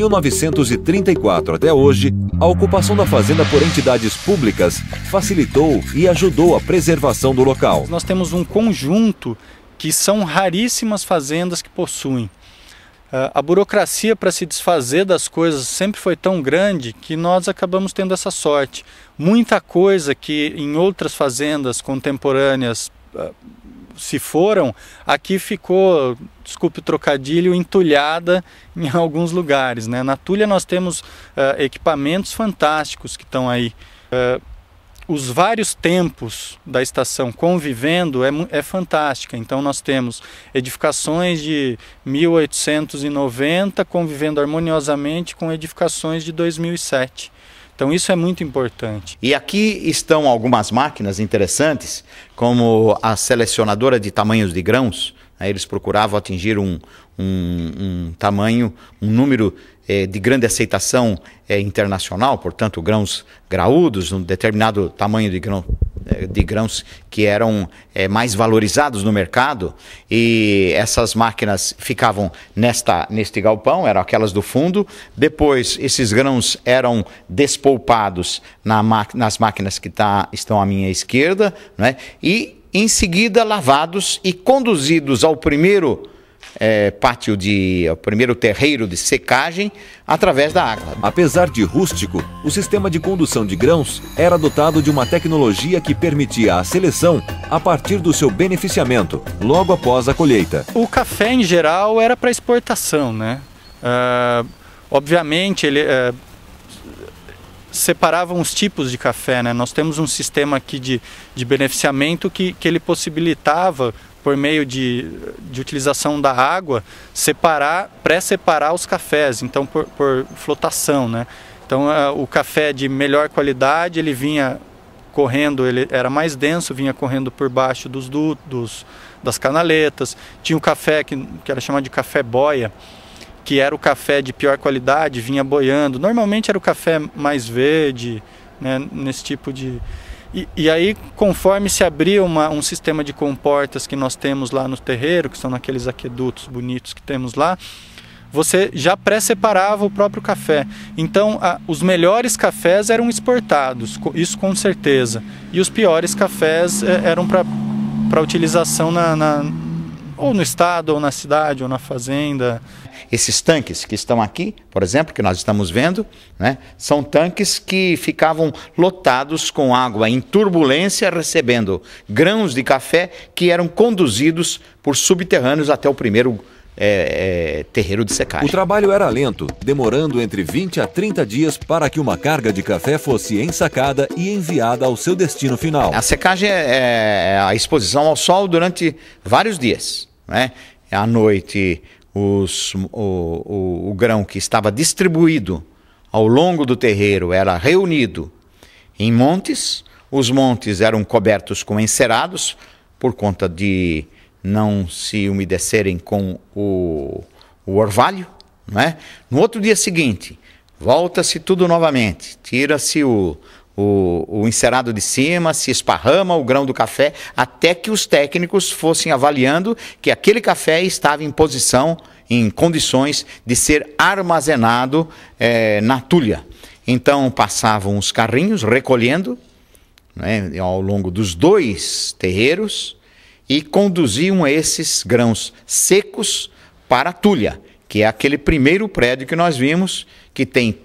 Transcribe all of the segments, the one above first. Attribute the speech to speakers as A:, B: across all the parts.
A: 1934 até hoje, a ocupação da fazenda por entidades públicas facilitou e ajudou a preservação do local.
B: Nós temos um conjunto que são raríssimas fazendas que possuem. A burocracia para se desfazer das coisas sempre foi tão grande que nós acabamos tendo essa sorte. Muita coisa que em outras fazendas contemporâneas se foram, aqui ficou, desculpe o trocadilho, entulhada em alguns lugares, né? Na Tulha nós temos equipamentos fantásticos que estão aí. Os vários tempos da estação convivendo é fantástica. Então nós temos edificações de 1890 convivendo harmoniosamente com edificações de 2007. Então isso é muito importante.
C: E aqui estão algumas máquinas interessantes, como a selecionadora de tamanhos de grãos. Eles procuravam atingir um tamanho, um número de grande aceitação internacional, portanto grãos graúdos, um determinado tamanho de grãos que eram mais valorizados no mercado, e essas máquinas ficavam neste galpão, eram aquelas do fundo. Depois esses grãos eram despolpados nas máquinas que estão à minha esquerda, né? E em seguida lavados e conduzidos ao primeiro ao primeiro terreiro de secagem através da água.
A: Apesar de rústico, o sistema de condução de grãos era dotado de uma tecnologia que permitia a seleção a partir do seu beneficiamento, logo após a colheita.
B: O café, em geral, era para exportação, né? Obviamente, ele separavam os tipos de café, né? Nós temos um sistema aqui de beneficiamento que ele possibilitava, por meio de utilização da água, pré-separar os cafés, então por flotação, né? Então o café de melhor qualidade, ele vinha correndo, ele era mais denso, vinha correndo por baixo dos dutos, das canaletas. Tinha o café que era chamado de café boia, que era o café de pior qualidade, vinha boiando. Normalmente era o café mais verde, né, nesse tipo de... E aí, conforme se abria um sistema de comportas que nós temos lá no terreiro, que são naqueles aquedutos bonitos que temos lá, você já pré-separava o próprio café. Então, os melhores cafés eram exportados, isso com certeza. E os piores cafés eram para utilização ou no estado, ou na cidade, ou na fazenda.
C: Esses tanques que estão aqui, por exemplo, que nós estamos vendo, né, são tanques que ficavam lotados com água em turbulência, recebendo grãos de café que eram conduzidos por subterrâneos até o primeiro terreiro de secagem.
A: O trabalho era lento, demorando entre 20 a 30 dias para que uma carga de café fosse ensacada e enviada ao seu destino final.
C: A secagem é a exposição ao sol durante vários dias, né? À noite, o grão que estava distribuído ao longo do terreiro era reunido em montes. Os montes eram cobertos com encerados por conta de não se umedecerem com o orvalho, né? No outro dia seguinte, volta-se tudo novamente, tira-se o encerado de cima, se esparrama o grão do café, até que os técnicos fossem avaliando que aquele café estava em posição, em condições de ser armazenado na tulha. Então passavam os carrinhos recolhendo, né, ao longo dos 2 terreiros, e conduziam esses grãos secos para a tulha, que é aquele primeiro prédio que nós vimos, que tem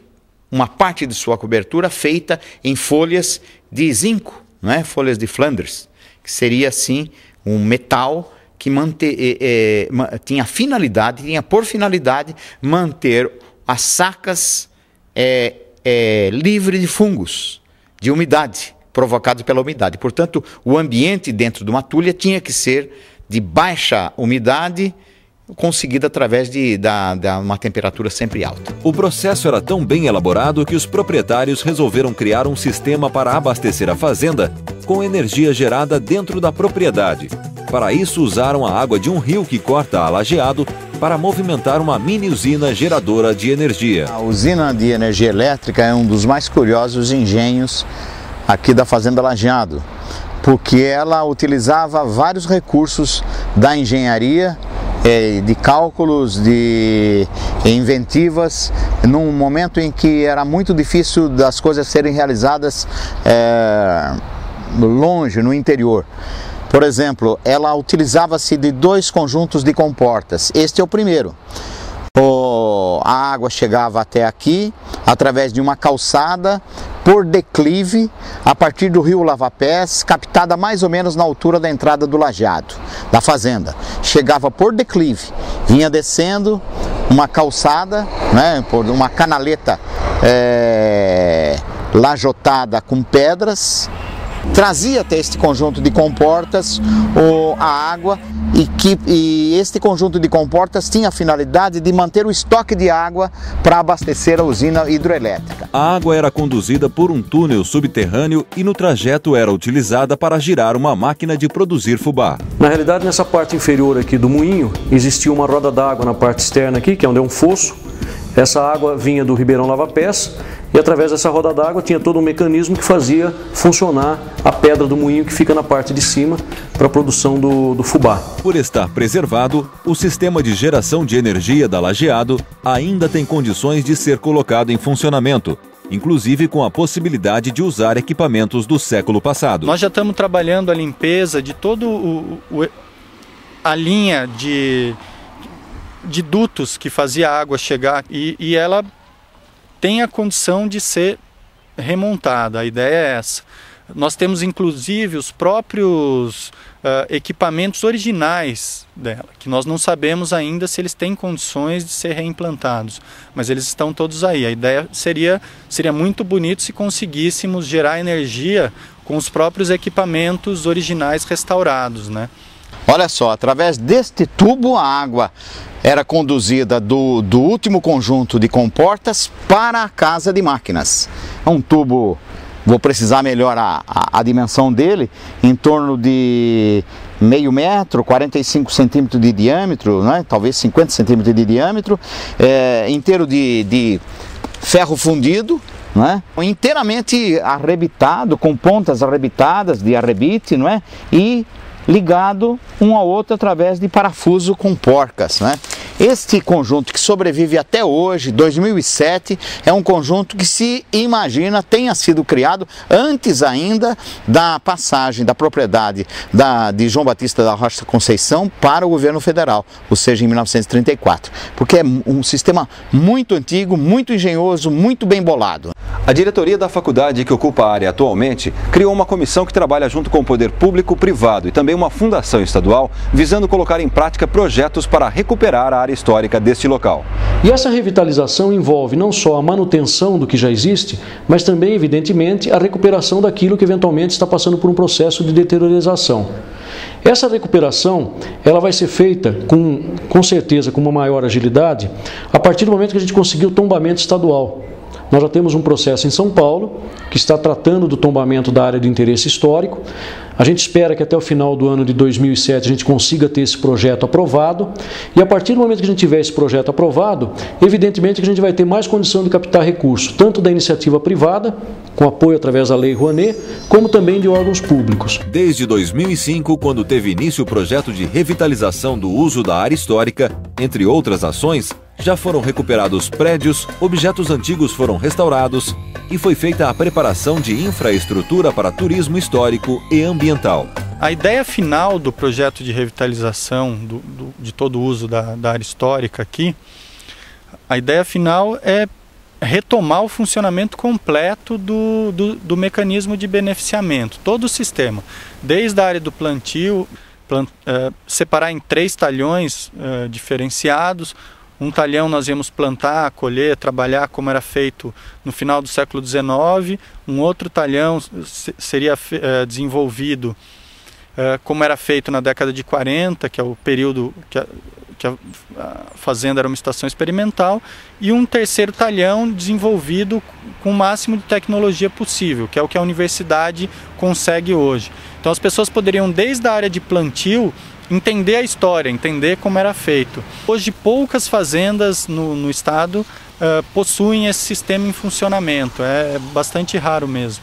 C: uma parte de sua cobertura feita em folhas de zinco, não é? Folhas de Flanders, que seria assim um metal que tinha por finalidade manter as sacas livres de fungos, de umidade, provocados pela umidade. Portanto, o ambiente dentro de uma tulha tinha que ser de baixa umidade, conseguida através de uma temperatura sempre alta.
A: O processo era tão bem elaborado que os proprietários resolveram criar um sistema para abastecer a fazenda com energia gerada dentro da propriedade. Para isso, usaram a água de um rio que corta a Lajeado para movimentar uma mini usina geradora de energia.
C: A usina de energia elétrica é um dos mais curiosos engenhos aqui da Fazenda Lajeado, porque ela utilizava vários recursos da engenharia de cálculos, de inventivas, num momento em que era muito difícil das coisas serem realizadas longe, no interior. Por exemplo, ela utilizava-se de 2 conjuntos de comportas. Este é o primeiro. A água chegava até aqui, através de uma calçada, por declive, a partir do rio Lavapés, captada mais ou menos na altura da entrada do lajeado, da fazenda. Chegava por declive, vinha descendo uma calçada, né, por uma canaleta lajotada com pedras, trazia até este conjunto de comportas a água e este conjunto de comportas tinha a finalidade de manter o estoque de água para abastecer a usina hidroelétrica.
A: A água era conduzida por um túnel subterrâneo e no trajeto era utilizada para girar uma máquina de produzir fubá.
D: Na realidade, nessa parte inferior aqui do moinho, existia uma roda d'água na parte externa aqui, que é onde é um fosso. Essa água vinha do Ribeirão Lavapés e através dessa roda d'água tinha todo um mecanismo que fazia funcionar a pedra do moinho que fica na parte de cima para a produção do fubá.
A: Por estar preservado, o sistema de geração de energia da Lajeado ainda tem condições de ser colocado em funcionamento, inclusive com a possibilidade de usar equipamentos do século passado.
B: Nós já estamos trabalhando a limpeza de todo a linha de dutos que fazia a água chegar e ela tem a condição de ser remontada. A ideia é essa. Nós temos inclusive os próprios equipamentos originais dela, que nós não sabemos ainda se eles têm condições de ser reimplantados, mas eles estão todos aí. A ideia seria muito bonito se conseguíssemos gerar energia com os próprios equipamentos originais restaurados, né?
C: Olha só, através deste tubo a água era conduzida do último conjunto de comportas para a casa de máquinas. É um tubo, vou precisar melhor a dimensão dele, em torno de meio metro, 45 centímetros de diâmetro, né? Talvez 50 centímetros de diâmetro, inteiro de ferro fundido, né? Inteiramente arrebitado, com pontas arrebitadas de arrebite, não é? E ligado um ao outro através de parafuso com porcas, né? Este conjunto que sobrevive até hoje, 2007, é um conjunto que se imagina tenha sido criado antes ainda da passagem da propriedade de João Batista da Rocha Conceição para o governo federal, ou seja, em 1934, porque é um sistema muito antigo, muito engenhoso, muito bem bolado.
E: A diretoria da faculdade, que ocupa a área atualmente, criou uma comissão que trabalha junto com o poder público, privado e também uma fundação estadual, visando colocar em prática projetos para recuperar a área histórica deste local.
D: E essa revitalização envolve não só a manutenção do que já existe, mas também, evidentemente, a recuperação daquilo que eventualmente está passando por um processo de deteriorização. Essa recuperação ela vai ser feita com certeza com uma maior agilidade a partir do momento que a gente conseguir o tombamento estadual. Nós já temos um processo em São Paulo que está tratando do tombamento da área de interesse histórico. A gente espera que até o final do ano de 2007 a gente consiga ter esse projeto aprovado e a partir do momento que a gente tiver esse projeto aprovado, evidentemente que a gente vai ter mais condição de captar recursos, tanto da iniciativa privada, com apoio através da Lei Rouanet, como também de órgãos públicos.
A: Desde 2005, quando teve início o projeto de revitalização do uso da área histórica, entre outras ações, já foram recuperados prédios, objetos antigos foram restaurados e foi feita a preparação de infraestrutura para turismo histórico e ambiental.
B: A ideia final do projeto de revitalização de todo o uso da área histórica aqui, a ideia final é retomar o funcionamento completo do mecanismo de beneficiamento, todo o sistema, desde a área do plantio, separar em 3 talhões diferenciados. Um talhão nós íamos plantar, colher, trabalhar como era feito no final do século XIX. Um outro talhão seria desenvolvido como era feito na década de 40, que é o período que a fazenda era uma estação experimental. E um terceiro talhão desenvolvido com o máximo de tecnologia possível, que é o que a universidade consegue hoje. Então as pessoas poderiam, desde a área de plantio, entender a história, entender como era feito. Hoje poucas fazendas no estado possuem esse sistema em funcionamento, é bastante raro mesmo.